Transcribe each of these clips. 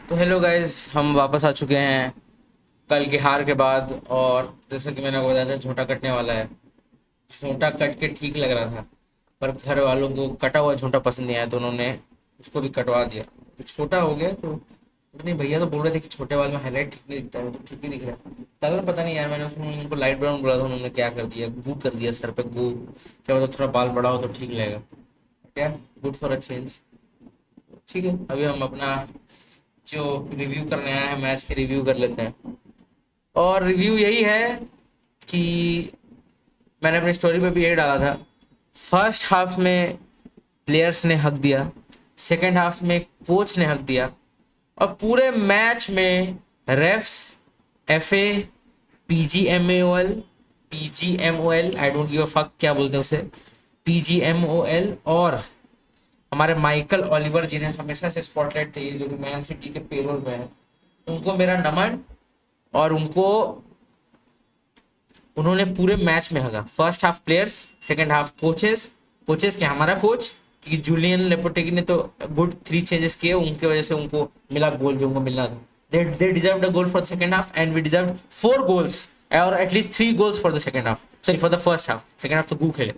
तो hello guys, हम वापस आ चुके हैं कल की हार के बाद। और जैसा कि मैंने आपको बताया था, झोंटा कटने वाला है। झोंटा कट के ठीक लग रहा था, पर घर वालों को कटा हुआ झोंटा पसंद नहीं आया, तो उन्होंने उसको भी कटवा दिया। तो छोटा हो गया। तो नहीं, भैया तो बोल रहे थे कि छोटे बाल में हाईलाइट ठीक नहीं दिखता है, वो तो ठीक ही दिख रहा है। कलर पता नहीं यार, मैंने उसमें उनको लाइट ब्राउन बोला था, उन्होंने क्या कर दिया, गू कर दिया सर पे गू। क्या पता थोड़ा बाल बड़ा हो तो ठीक लगेगा। क्या, गुड फॉर अ चेंज। ठीक है, अभी हम अपना जो रिव्यू करने आया है मैच के रिव्यू कर लेते हैं। और रिव्यू यही है कि मैंने अपनी स्टोरी पे भी यही डाला था। फर्स्ट हाफ में प्लेयर्स ने हक दिया, सेकंड हाफ में कोच ने हक दिया, और पूरे मैच में refs, FA, PGMOL, PGMOL, I don't give a fuck क्या बोलते हैं उसे, पीजीएमओएल, और हमारे माइकल ओलिवर जिन्हें हमेशा से स्पॉटलाइट चाहिए, जो कि मैन सिटी के पेरोल में है, उनको मेरा नमन। और उनको उन्होंने पूरे मैच में हगा। First half players, second half coaches. Coaches क्या, हमारा कोच, क्योंकि जूलियन लेपोटेगी ने तो गुड 3 चेंजेस किए, उनके वजह से उनको मिला गोल जो उनको मिलना था। They deserved a goal for the second half and we deserved 4 goals, और at least 3 goals for the second half, sorry for the first half. Second half तो गू खेले।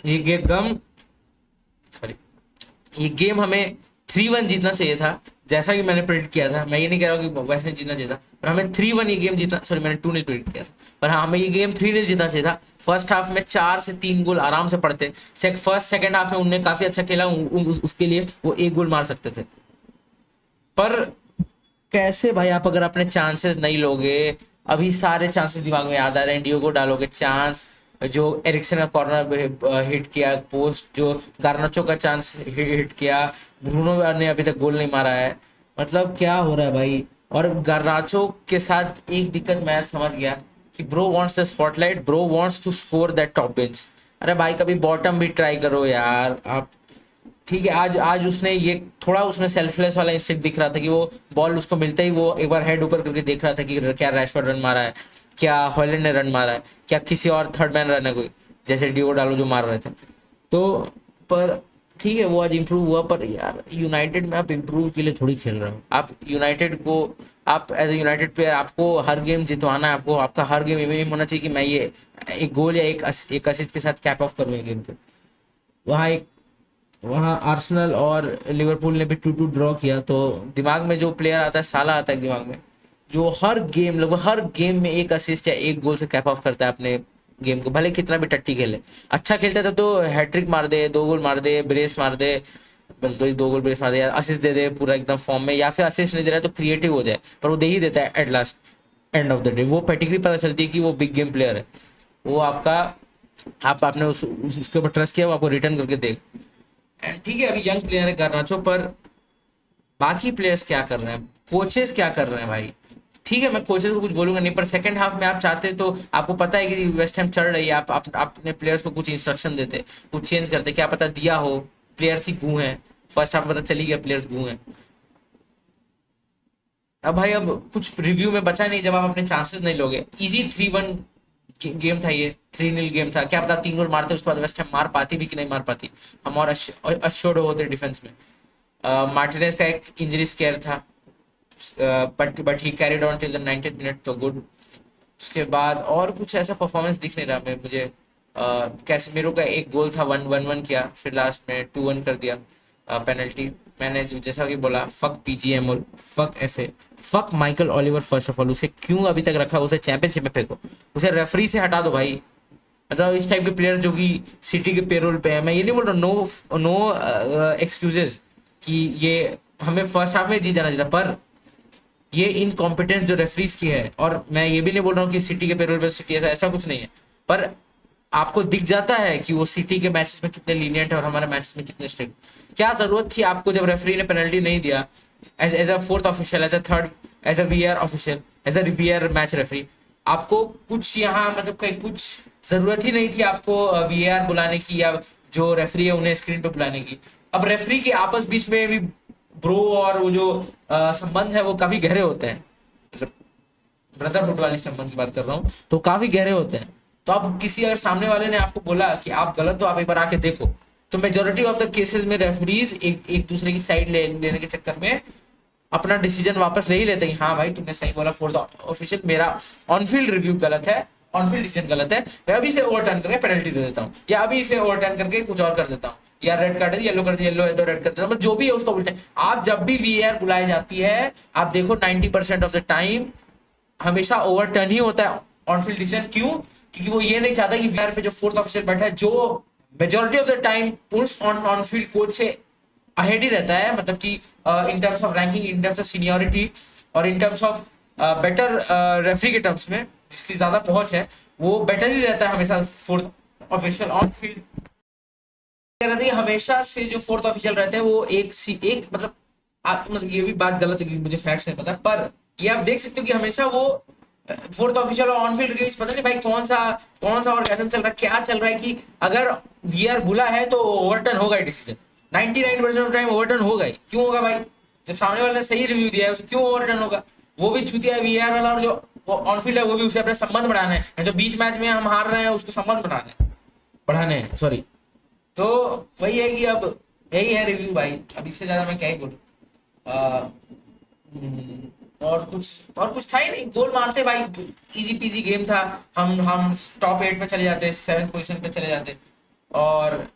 ये गेम, सॉरी, ये गेम हमें 3-1 जीतना चाहिए था, जैसा कि मैंने प्रेडिक्ट किया था। मैं ये नहीं कह रहा हूँ कि वैसे नहीं जीतना चाहिए था, पर हमें 3-1 ये गेम जीतना, सॉरी मैंने 2 नहीं प्रेडिक्ट किया था, पर हाँ हमें ये गेम 3-0 जीतना चाहिए था। फर्स्ट हाफ में 4 से 3 गोल आराम से पड़ते। फर्स्ट सेकंड हाफ में उनने काफी अच्छा खेला, उसके लिए वो 1 गोल मार सकते थे। पर कैसे भाई, आप अगर अपने चांसेस नहीं लोगे, अभी सारे चांसेस दिमाग में याद आ रहे हैं, डियोगो डालोगे चांस, जो एरिक्सन का कॉर्नर हिट किया, पोस्ट जो गार्नाचो का चांस हिट किया, ब्रूनो ने अभी तक गोल नहीं मारा है। मतलब क्या हो रहा है भाई। और गार्नाचो के साथ एक दिक्कत मैं समझ गया कि bro wants the spotlight, bro wants to score that top bench. अरे भाई कभी बॉटम भी ट्राई करो यार आप। ठीक है, आज आज उसने ये थोड़ा उसमें सेल्फलेस वाला इंस्टिंक्ट दिख रहा था कि वो बॉल उसको मिलते ही वो एक बार हेड ऊपर करके देख रहा था कि क्या रैशफोर्ड रन मारा है, क्या हॉलैंड ने रन मारा है, क्या किसी और थर्ड मैन रन है कोई, जैसे डियो डालो जो मार रहे थे। तो पर ठीक है, वो आज इम्प्रूव हुआ, पर यार यूनाइटेड में आप इम्प्रूव के लिए थोड़ी खेल रहे हो। आप यूनाइटेड को, आप एज ए यूनाइटेड प्लेयर आपको हर गेम जितवाना है, आपको आपका हर गेम एम होना चाहिए कि मैं ये एक गोल या एक असिस्ट के साथ कैप ऑफ करूँ गेम पे। वहाँ एक, वहाँ आर्सेनल और लिवरपूल ने भी 2-2 ड्रॉ किया, तो दिमाग में जो प्लेयर आता है, साला आता है दिमाग में, जो हर गेम, लगभग हर गेम में एक असिस्ट या एक गोल से कैप ऑफ करता है अपने गेम को, भले कितना भी टट्टी खेले। अच्छा खेलता था तो हैट्रिक मार दे, 2 गोल मार दे, ब्रेस मार दे, बल्कि 2 गोल ब्रेस मार दे, या असिस्ट दे दे पूरा एकदम फॉर्म में, या फिर असिस्ट नहीं दे रहा है तो क्रिएटिव हो जाए, पर वो दे ही देता है at last, end of the day वो पेटिग्री पता चलती है कि वो बिग गेम प्लेयर है। वो आपका, आप आपने उसके ऊपर ट्रस्ट किया, वो आपको रिटर्न करके दे। एंड ठीक है, अभी यंग प्लेयर है गार्नाचो, पर बाकी प्लेयर्स क्या कर रहे हैं, कोचेस क्या कर रहे हैं भाई। ठीक है, मैं कोचेस को कुछ बोलूंगा नहीं, पर सेकंड हाफ में आप चाहते तो, आपको पता है कि वेस्ट हैम चढ़ रही है, आप अपने प्लेयर्स को कुछ इंस्ट्रक्शन देते, कुछ चेंज करते, क्या पता दिया हो। प्लेयर्स ही गूं हैं, फर्स्ट हाफ में पता चली गया प्लेयर्स गूं हैं। अब भाई, अब कुछ रिव्यू में बचा नहीं जब आप अपने चांसेस नहीं लोगे। इजी 3-1 गेम था ये, 3-0 गेम था, क्या पता 3 गोल मारते उसके बाद वेस्ट हैम मार पाती भी कि नहीं मार पाती, हम और अश्योर्ड होते डिफेंस में। मार्टिनेज का एक इंजरी स्केयर था, but he carried on till the 90th minute, तो गुड। उसके बाद और कुछ ऐसा परफॉर्मेंस दिख नहीं रहा मैं मुझे। कैसेमीरो का एक गोल था, 1-1 किया, फिर लास्ट में 2-1 कर दिया पेनल्टी। मैंने जैसा कि बोला, fuck PGMO, fuck FA, fuck Michael Oliver. First of all उसे क्यों अभी तक रखा, उसे चैंपियनशिप में फेंको, उसे रेफरी से हटा दो भाई। मतलब इस टाइप के प्लेयर जो कि सिटी के पेरोल पे है, मैं ये नहीं बोल रहा, नो नो एक्सक्यूजेज कि ये हमें फर्स्ट हाफ में जीत जाना चाहिए, पर ये इनकॉम्पिटेंस जो रेफरीज की है, और मैं ये भी नहीं बोल रहा हूँ कि सिटी के पेरोल पे सिटी ऐसा ऐसा कुछ नहीं है, पर आपको दिख जाता है कि वो सिटी के मैचेस में कितने लीनियंट है और हमारे मैचेस में कितने स्ट्रिक्ट। क्या जरूरत थी आपको, जब रेफरी ने पेनल्टी नहीं दिया, as a fourth official, as a third, as a VR official, as a VR match referee, आपको कुछ यहाँ मतलब कहीं कुछ जरूरत ही नहीं थी आपको वीआर बुलाने की, या जो रेफरी है उन्हें स्क्रीन पे बुलाने की। अब रेफरी के आपस बीच में भी ब्रो और वो जो संबंध है वो काफी गहरे होते हैं, मतलब ब्रदरहुड वाली संबंध की बात कर रहा हूँ, तो काफी गहरे होते हैं। तो अब किसी अगर सामने वाले ने आपको बोला कि आप गलत हो, आप एक बार आके देखो, तो मेजोरिटी ऑफ द केसेस में रेफरीज एक दूसरे की साइड लेने के चक्कर में अपना डिसीजन वापस ले ही लेते हैं कि हाँ भाई तुमने सही बोला, फॉर द ऑफिशियल मेरा ऑन फील्ड रिव्यू गलत है, ऑन फील्ड डिसीजन गलत है, मैं अभी इसे ओवरटर्न करके पेनल्टी दे देता हूँ, या अभी इसे ओवरटर्न करके कुछ और कर देता हूँ, या रेड कार्ड है, येलो कर दिया, येलो है तो रेड कर देता हूँ, जो भी है उसका उल्टा। आप जब भी वीआर बुलाई जाती है, आप देखो 90% ऑफ द टाइम हमेशा ओवरटर्न ही होता है ऑन फील्ड डिसीजन। क्यों? क्योंकि वो ये नहीं चाहता कि वीआर पे जो फोर्थ ऑफिशियल बैठा है, जो मेजोरिटी ऑफ द टाइम उस ऑन फील्ड कोच से अहेड ही रहता है, मतलब कि in terms of ranking, in terms of seniority, और in terms of better referee के टर्म्स में जिसकी ज्यादा पहुंच है, वो बेटर ही रहता है हमेशा फोर्थ ऑफिशियल ऑन फील्ड। कह रहे थे हमेशा से जो फोर्थ ऑफिशियल रहते हैं वो एक मतलब मतलब ये भी बात गलत है क्योंकि मुझे फैक्ट्स नहीं पता, पर ये आप देख सकते हो कि हमेशा वो फोर्थ ऑफिशियल और ऑन फील्ड रिव्यूज, पता नहीं भाई कौन सा ऑर्गेनिज्म चल रहा है, क्या चल रहा है कि अगर वीआर बुला है तो ओवरटर्न होगा ही डिसीजन, 99% ऑफ टाइम ओवरटर्न होगा ही। क्यों होगा भाई? जब सामने वाले ने सही रिव्यू दिया है उसे क्यों ओवरटर्न होगा? वो भी चूतिया है वीआर वाला, और जो ऑन फील्ड है वो भी उसे अपने संबंध बढ़ाने हैं, जो बीच मैच में हम हार रहे हैं उसको संबंध बढ़ाने हैं, सॉरी। तो वही है कि अब यही है रिव्यू भाई, अब इससे ज्यादा मैं क्या ही बोलूं। और कुछ था ही नहीं, गोल मारते भाई, इजी पीजी गेम था, हम टॉप 8 में चले जाते, 7th पोजीशन पे चले जाते। और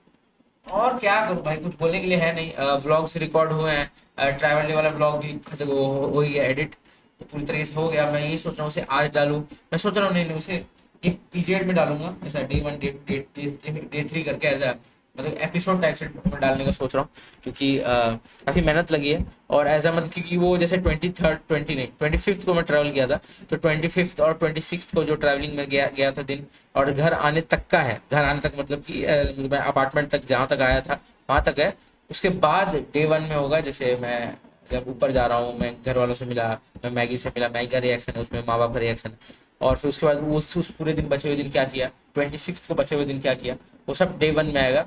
और क्या करूं भाई, कुछ बोलने के लिए है नहीं। व्लॉग्स रिकॉर्ड हुए हैं, ट्रैवल वाला व्लॉग भी खत्म हो ही गया, एडिट पूरी तरीके से हो गया। मैं ये सोच रहा हूँ उसे आज डालूं, मैं सोच रहा हूँ नहीं उसे एक पीरियड में डालूंगा, ऐसा डे 1 डे 3 करके, ऐसा मतलब एपिसोड टाइप से मैं डालने का सोच रहा हूँ, क्योंकि काफ़ी मेहनत लगी है। और एज मतलब क्योंकि वो जैसे 23rd 20 नहीं 25th को मैं ट्रैवल किया था, तो 25th और 26th को जो ट्रैवलिंग में गया था दिन, और घर आने तक का है, घर आने तक मतलब कि मैं अपार्टमेंट तक जहाँ तक आया था वहाँ तक है। उसके बाद डे 1 में होगा, जैसे मैं जब ऊपर जा रहा हूँ, मैं घर वालों से मिला, मैं मैगी से मिला, मैगी का रिएक्शन है उसमें, माँ बाप का रिएक्शन है। और फिर उसके बाद उस पूरे दिन, बचे हुए दिन क्या किया, 26th को बचे हुए दिन क्या किया, वो सब डे 1 में आएगा।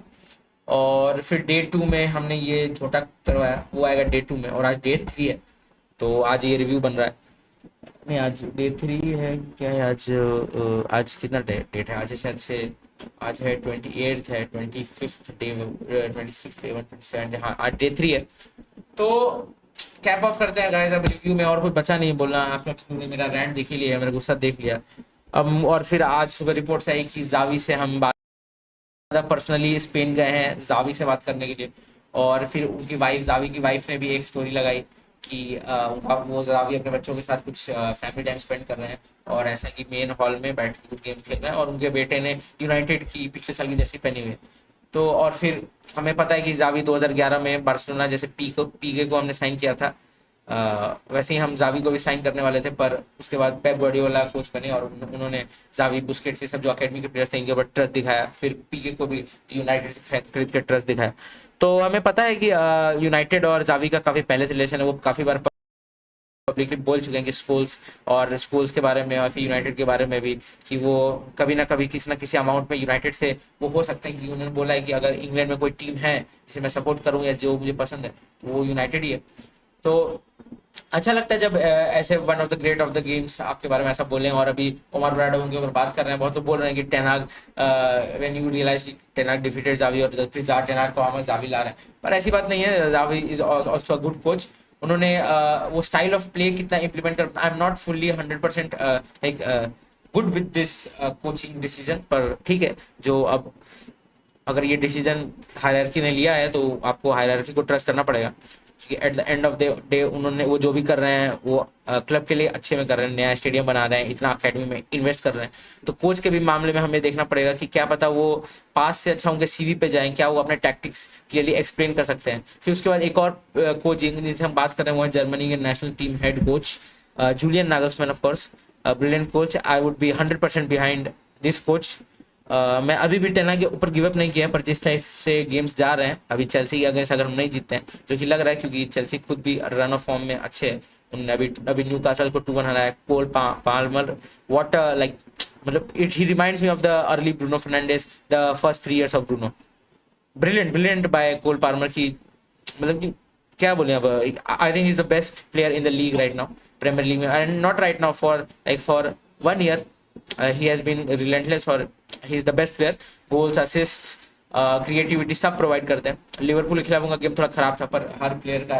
और फिर डे 2 में हमने ये छोटा करवाया, वो आएगा डे 2 में। और आज डे 3 है, तो आज ये रिव्यू बन रहा है। नहीं, आज डे 3 है, क्या है आज? आज कितना डेट है आज? शायद से आज है 28th है, 25th डे, 26th डे 127 हाँ आज डे 3 है। तो कैप ऑफ करते हैं गाइस, अब रिव्यू में और कुछ बचा नहीं बोलना। आप लोगों ने मेरा रैंट देख ही लिया, मेरा गुस्सा देख लिया। अब और फिर आज सुबह रिपोर्ट्स आई कि जावी से हम ज़्यादा पर्सनली स्पेन गए हैं जावी से बात करने के लिए। और फिर उनकी वाइफ, जावी की वाइफ ने भी एक स्टोरी लगाई कि उनका वो जावी अपने बच्चों के साथ कुछ फैमिली टाइम स्पेंड कर रहे हैं, और ऐसा कि मेन हॉल में बैठ के कुछ गेम खेल रहे हैं, और उनके बेटे ने यूनाइटेड की पिछले साल की जर्सी पहनी हुई है। तो और फिर हमें पता है कि जावी 2011 में बार्सिलोना, जैसे पीके को हमने साइन किया था, वैसे ही हम जावी को भी साइन करने वाले थे, पर उसके बाद पेप गार्डियोला कोच बने, और उन्होंने जावी, बुस्केट्स, ये सब जो अकेडमी के प्लेयर्स थे इनके ऊपर ट्रस्ट दिखाया। फिर पीके को भी यूनाइटेड से खरीद के ट्रस्ट दिखाया। तो हमें पता है कि यूनाइटेड और जावी का काफ़ी पहले से रिलेशन है, वो काफ़ी बार पब्लिकली बोल चुके हैं कि स्कूल्स के बारे में और फिर यूनाइटेड के बारे में भी, कि वो कभी ना कभी किसी ना किसी अमाउंट में यूनाइटेड से वो हो सकते हैं, कि उन्होंने बोला है कि अगर इंग्लैंड में कोई टीम है जिसे मैं सपोर्ट करूँ या जो मुझे पसंद है, तो वो यूनाइटेड ही है। तो अच्छा लगता है जब ऐसे one of the great of the games आपके बारे में ऐसा बोलें। और अभी ओमर ब्राडो उनके ऊपर बात कर रहे हैं, बहुत तो बोल रहे हैं कि Ten Hag, when you realise Ten Hag defeated Xavi, और फिर टेनाग को हम जावी ला रहे हैं, पर ऐसी बात नहीं है। Xavi is also a good coach. उन्होंने वो स्टाइल ऑफ प्ले कितना इंप्लीमेंट कर, I am not fully 100% like good with this coaching decision, पर ठीक है। जो अब अगर ये डिसीजन हायरार्की ने लिया है तो आपको हायरार्की को ट्रस्ट करना पड़ेगा, क्योंकि at the end of the day उन्होंने वो जो भी कर रहे हैं वो क्लब के लिए अच्छे में कर रहे हैं, नया स्टेडियम बना रहे हैं, इतना अकेडमी में इन्वेस्ट कर रहे हैं। तो कोच के भी मामले में हमें देखना पड़ेगा कि क्या पता वो पास से अच्छा उनके सीवी पे जाएं, क्या वो अपने टैक्टिक्स क्लियरली एक्सप्लेन कर सकते हैं। फिर उसके बाद एक और कोच जिनसे हम बात कर रहे हैं वो है जर्मनी के national team head coach Julian Nagelsmann, of course brilliant coach. I would be 100% behind this coach. मैं अभी भी टेना के ऊपर गिव अप नहीं किया, पर जिस टाइप से गेम्स जा रहे हैं अभी चेल्सी के अगेंस्ट अगर हम नहीं जीतते हैं, जो कि लग रहा है क्योंकि चेल्सी खुद भी रन ऑफ फॉर्म में अच्छे हैं। उन्होंने अभी न्यू कासल को 2-1 हराया। कोल पाल्मर, व्हाट लाइक, मतलब it he reminds me of the early Bruno Fernandes, the first 3 years of Bruno. Brilliant by Cole Palmer की, मतलब कि क्या बोले अब। I think is the best player in the league right now, premier league में, and not right now, for 1 year he has been relentless, or he is the best player. Goals, assists, creativity सब provide करते हैं। Liverpool के खिलाफ उनका game थोड़ा खराब था, पर हर प्लेयर का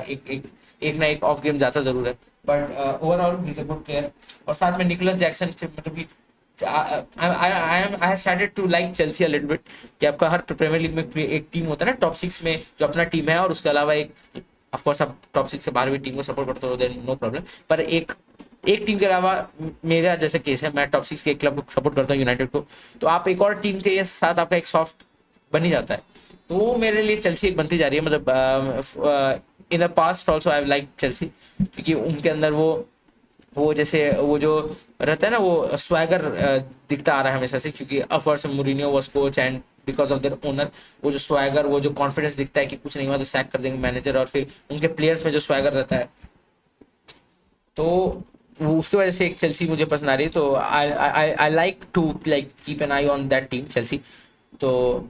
एक ना एक ऑफ गेम जाता जरूर है, but overall he is a good player. और साथ में निकोलस जैक्सन, मतलब कि I have started to like Chelsea a little bit, कि आपका हर प्रीमियर लीग में एक टीम होता है ना टॉप 6 में जो अपना टीम है, और उसके अलावा एक, ऑफ कोर्स आप टॉप 6 से बाहर भी टीम को सपोर्ट करते हो, देन नो प्रॉब्लम, पर एक टीम के अलावा, मेरा जैसा केस है, मैं टॉप 6 के एक क्लब को सपोर्ट करता हूँ, यूनाइटेड को, तो आप एक और टीम के साथ आपका एक सॉफ्ट बन ही जाता है। तो वो मेरे लिए चेल्सी एक बनती जा रही है, मतलब in the past also I like Chelsea, क्योंकि उनके अंदर वो जैसे वो जो रहता है ना, वो स्वैगर दिखता आ रहा है हमेशा से, क्योंकि of course Mourinho was coach and because of their owner, वो जो स्वैगर, वो जो कॉन्फिडेंस दिखता है कि कुछ नहीं हुआ तो सैक कर देंगे मैनेजर, और फिर उनके प्लेयर्स में जो स्वैगर रहता है, तो वो उसकी वजह से एक चेल्सी मुझे पसंद आ रही है। तो I like to like keep an eye on that team Chelsea. तो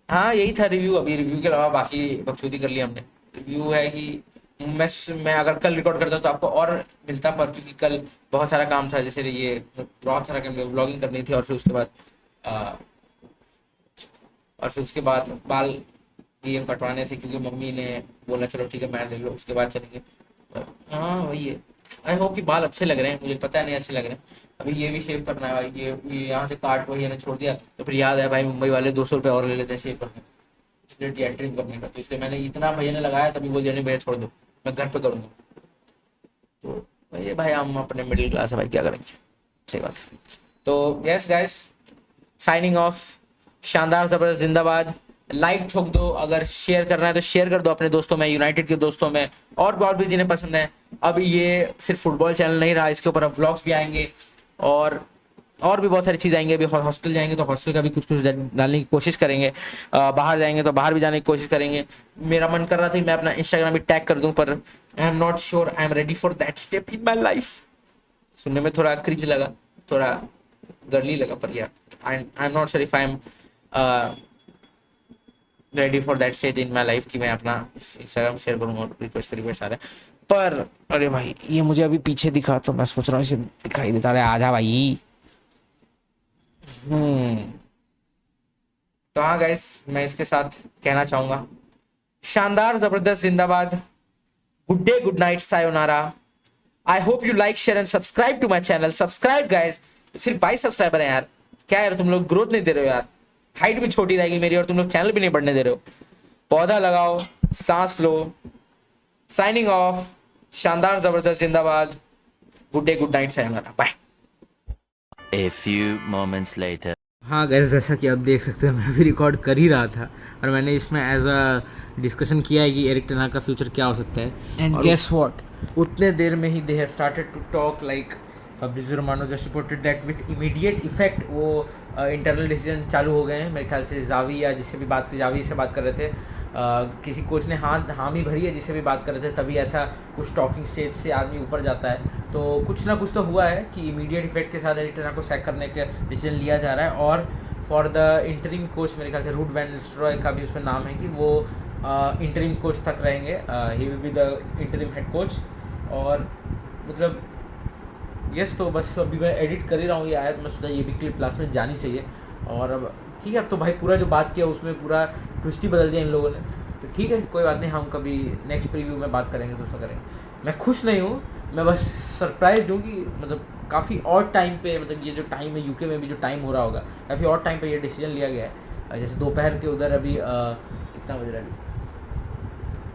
हाँ, यही था रिव्यू। अभी रिव्यू के अलावा बाकी बकचोदी कर लिया हमने। रिव्यू है कि मैं अगर कल रिकॉर्ड करता तो आपको और मिलता, पर क्योंकि कल बहुत सारा काम था, जैसे ये बहुत सारा काम, व्लॉगिंग करनी थी, और फिर उसके बाद बाल DM कटवाने थे, क्योंकि मम्मी ने बोला चलो ठीक है मैच देख लो, उसके बाद चलेंगे। हाँ वही है। आई होप कि बाल अच्छे लग रहे हैं, मुझे पता है नहीं अच्छे लग रहे हैं। अभी ये भी शेव करना है भाई, ये यहाँ से काट वही ने छोड़ दिया, तो फिर याद है भाई मुंबई वाले 200 रुपये और ले लेते हैं शेव करने, इसलिए ट्रिम करने का, तो इसलिए मैंने इतना भैया ने लगाया, तभी बोल दिया नहीं भैया छोड़ दो, मैं घर पे करूँगा। तो ये भाई हम अपने मिडिल क्लास है भाई, क्या करेंगे, सही बात है। तो यस गाइस, साइनिंग ऑफ। शानदार जबरदस्त जिंदाबाद। लाइक ठोक दो, अगर शेयर करना है तो शेयर कर दो अपने दोस्तों में, यूनाइटेड के दोस्तों में, और भी जिन्हें पसंद है। अब ये सिर्फ फुटबॉल चैनल नहीं रहा, इसके ऊपर अब व्लॉग्स भी आएंगे, और भी बहुत सारी चीज़ आएंगे। अभी हॉस्टल जाएंगे तो हॉस्टल का भी कुछ डालने की कोशिश करेंगे, बाहर जाएंगे तो बाहर भी जाने की कोशिश करेंगे। मेरा मन कर रहा था कि मैं अपना इंस्टाग्राम भी टैग कर दूं, पर आई am not sure I am ready for that step in my life. सुनने में थोड़ा क्रिंज लगा, थोड़ा गर्ली लगा, पर यार आई am not sure if I am ready for that stage in my life कि मैं अपना इंस्टाग्राम शेयर करूँगा। रिक्वेस्ट आ रहा है, पर अरे भाई ये मुझे अभी पीछे दिखा, तो मैं सोच रहा हूँ इसे दिखाई देता रहे, आजा भाई। तो हाँ गाइस, मैं इसके साथ कहना चाहूँगा, शानदार जबरदस्त जिंदाबाद, गुड डे, गुड नाइट, सायोनारा। I hope you like, share and subscribe to my channel. Subscribe guys, सिर्फ 22 सब्सक्राइबर हैं यार, क्या यार तुम लोग ग्रोथ नहीं दे रहे हो यार, हाइट भी छोटी रहेगी मेरी, और तुम लोग चैनल भी नहीं बढ़ने दे रहे हो। पौधा लगाओ, सांस लो। Signing off. शानदार जबरदस्त जिंदाबाद, गुड डे, गुड नाइट, सायोनारा, bye. A few moments later. हाँ गैस, जैसा कि आप देख सकते हो मैं भी रिकॉर्ड कर ही रहा था, और मैंने इसमें एज अ डिस्कशन किया है कि एरिक टेन हाग का फ्यूचर क्या हो सकता है। एंड गेस व्हाट, उतने देर में ही they have started to talk like Fabrizio Romano just reported that with immediate effect वो इंटरनल डिसीजन चालू हो गए हैं। मेरे ख्याल से जावी या जिससे भी बात, जावी से बात कर रहे थे, किसी कोच ने हामी भरी है जिससे भी बात कर रहे थे, तभी ऐसा कुछ टॉकिंग स्टेज से आदमी ऊपर जाता है। तो कुछ ना कुछ तो हुआ है कि इमीडिएट इफेक्ट के साथ एरिक टेन हाग को सैक करने का डिसीजन लिया जा रहा है। और फॉर द इंटरिम कोच मेरे ख्याल से रूट वैन निस्telrooy का भी उसमें नाम है कि वो इंटरिम कोच तक रहेंगे, he will be the interim head coach. और मतलब यस, तो बस अभी मैं एडिट कर ही रहा हूँ ये आया, तो मैं सोचा ये भी क्लिप लास्ट में जानी चाहिए। और अब ठीक है, अब तो भाई पूरा जो बात किया उसमें पूरा ट्विस्ट ही बदल दिया इन लोगों ने, तो ठीक है कोई बात नहीं, हम कभी नेक्स्ट प्रीव्यू में बात करेंगे तो उसमें करेंगे। मैं खुश नहीं हूँ, मैं बस सरप्राइज हूँ कि मतलब काफ़ी और टाइम पे, मतलब ये जो टाइम है यूके में भी जो टाइम हो रहा होगा, काफ़ी और टाइम पे ये डिसीजन लिया गया है। जैसे दोपहर के उधर अभी कितना बज रहा है,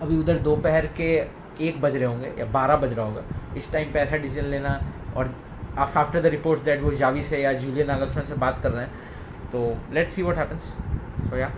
अभी उधर दोपहर के 1 बज रहे होंगे या 12 बज रहा होगा, इस टाइम पे ऐसा डिसीजन लेना। और आफ्टर द रिपोर्ट्स दैट वो जावी से या जूलियन नागलस्मैन से बात कर रहे हैं, तो लेट्स सी व्हाट हैपेंस। सो या